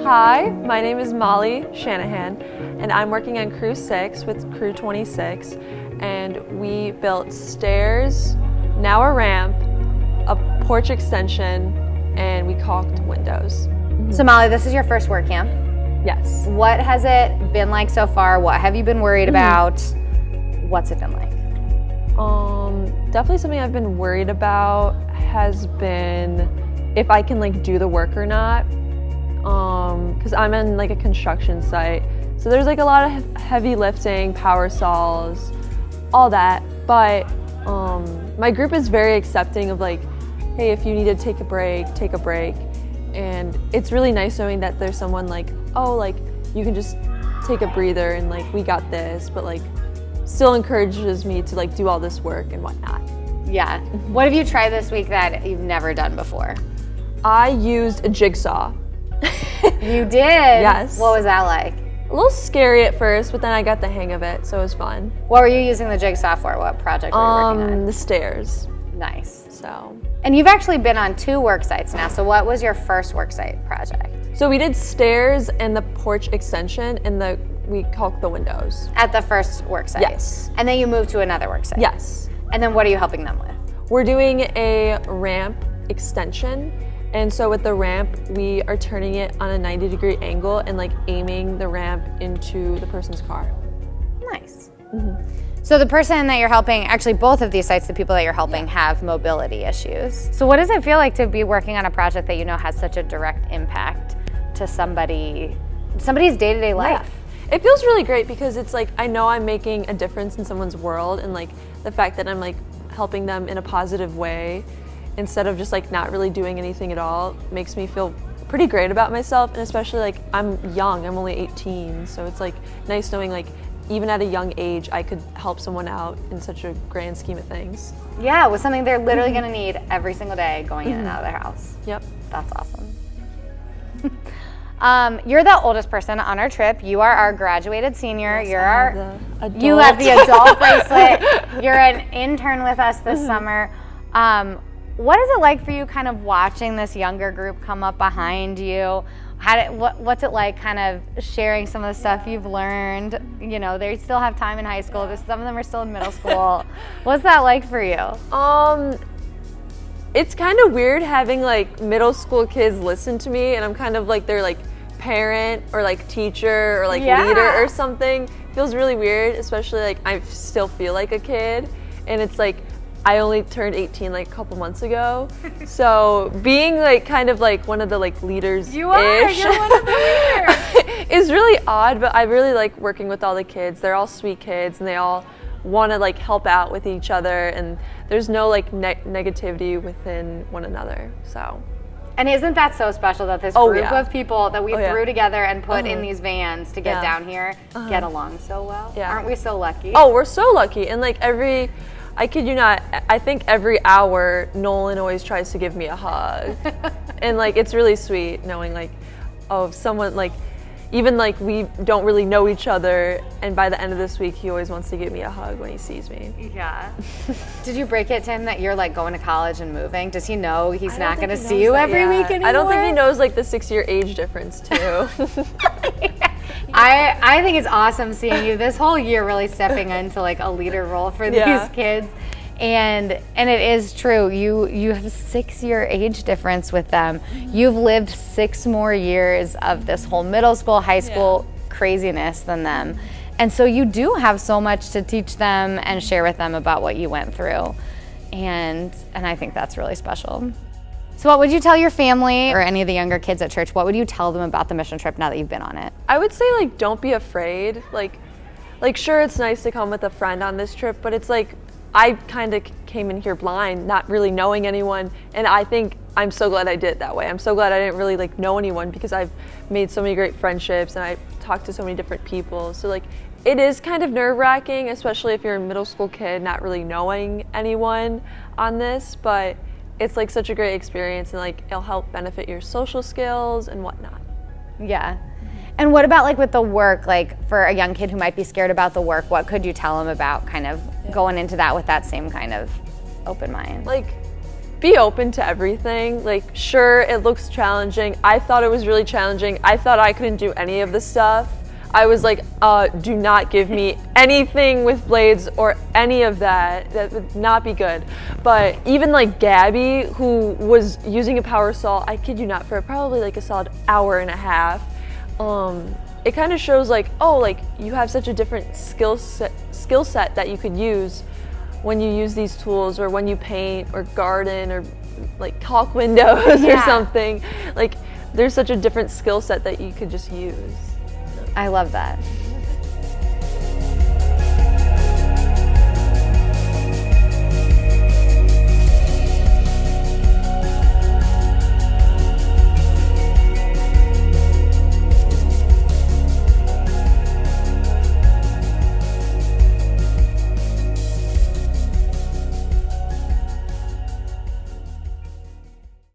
Hi, my name is Molly Shanahan, and I'm working on Crew 6 with Crew 26, and we built stairs, now a ramp, a porch extension, and we caulked windows. So Molly, this is your first work camp. Yes. What has it been like so far? What have you been worried about? What's it been like? Definitely something I've been worried about has been if I can do the work or not. Because I'm in a construction site, so there's a lot of heavy lifting, power saws, all that. But my group is very accepting of hey, if you need to take a break, take a break. And it's really nice knowing that there's someone you can just take a breather and we got this, but still encourages me to do all this work and whatnot. Yeah. What have you tried this week that you've never done before? I used a jigsaw. You did? Yes. What was that like? A little scary at first, but then I got the hang of it, so it was fun. What were you using the jigsaw for? What project were you working on? The stairs. Nice. So. And you've actually been on 2 work sites now, so what was your first work site project? So we did stairs and the porch extension, and we caulked the windows. At the first work site? Yes. And then you moved to another work site? Yes. And then what are you helping them with? We're doing a ramp extension, and so with the ramp, we are turning it on a 90-degree angle and aiming the ramp into the person's car. Nice. So the person that you're helping, actually both of these sites, the people that you're helping have mobility issues. So what does it feel like to be working on a project that you know has such a direct impact to somebody's day-to-day life? Yeah. It feels really great because it's I know I'm making a difference in someone's world, and the fact that I'm helping them in a positive way instead of just not really doing anything at all makes me feel pretty great about myself. And especially I'm young, I'm only 18, so it's nice knowing even at a young age I could help someone out in such a grand scheme of things. Yeah, with something they're literally going to need every single day going in and out of their house. Yep. That's awesome. You're the oldest person on our trip. You are our graduated senior. Yes, You have the adult bracelet. You're an intern with us this summer. What is it like for you kind of watching this younger group come up behind you? What's it like kind of sharing some of the stuff you've learned? You know, they still have time in high school. Some of them are still in middle school. What's that like for you? It's kind of weird having middle school kids listen to me, and I'm kind of their parent or teacher or leader or something. It feels really weird, especially I still feel like a kid, and it's I only turned 18 a couple months ago, so being kind of one of the leaders. You're one of the leaders. Is really odd, but I really like working with all the kids. They're all sweet kids, and they all want to help out with each other, and there's no negativity within one another. So. And isn't that so special that this group of people that we threw together and put in these vans to get down here get along so well? Yeah. Aren't we so lucky? Oh, we're so lucky. And I kid you not, I think every hour Nolan always tries to give me a hug. And it's really sweet knowing someone even we don't really know each other, and by the end of this week he always wants to give me a hug when he sees me. Yeah. Did you break it to him that you're going to college and moving? Does he know he's not going to see knows you that every yet. week anymore? I don't think he knows the 6-year age difference too. I think it's awesome seeing you this whole year really stepping into a leader role for these kids. And it is true. You have a 6-year age difference with them. You've lived 6 more years of this whole middle school, high school craziness than them. And so you do have so much to teach them and share with them about what you went through. And I think that's really special. So what would you tell your family or any of the younger kids at church? What would you tell them about the mission trip now that you've been on it? I would say don't be afraid. Sure, it's nice to come with a friend on this trip, but it's I kind of came in here blind, not really knowing anyone, and I think I'm so glad I did it that way. I'm so glad I didn't really know anyone, because I've made so many great friendships and I've talked to so many different people. So it is kind of nerve-wracking, especially if you're a middle school kid not really knowing anyone on this, but it's such a great experience, and it'll help benefit your social skills and whatnot. Yeah. And what about with the work, for a young kid who might be scared about the work, what could you tell them about kind of going into that with that same kind of open mind? be open to everything. Like, sure, it looks challenging. I thought it was really challenging. I thought I couldn't do any of the stuff. I was like, do not give me anything with blades or any of that. That would not be good. But even like Gabby, who was using a power saw, I kid you not, for probably like a solid hour and a half, it kind of shows like, oh, like you have such a different skill set that you could use when you use these tools, or when you paint or garden or like caulk windows or something. Like, there's such a different skill set that you could just use. I love that.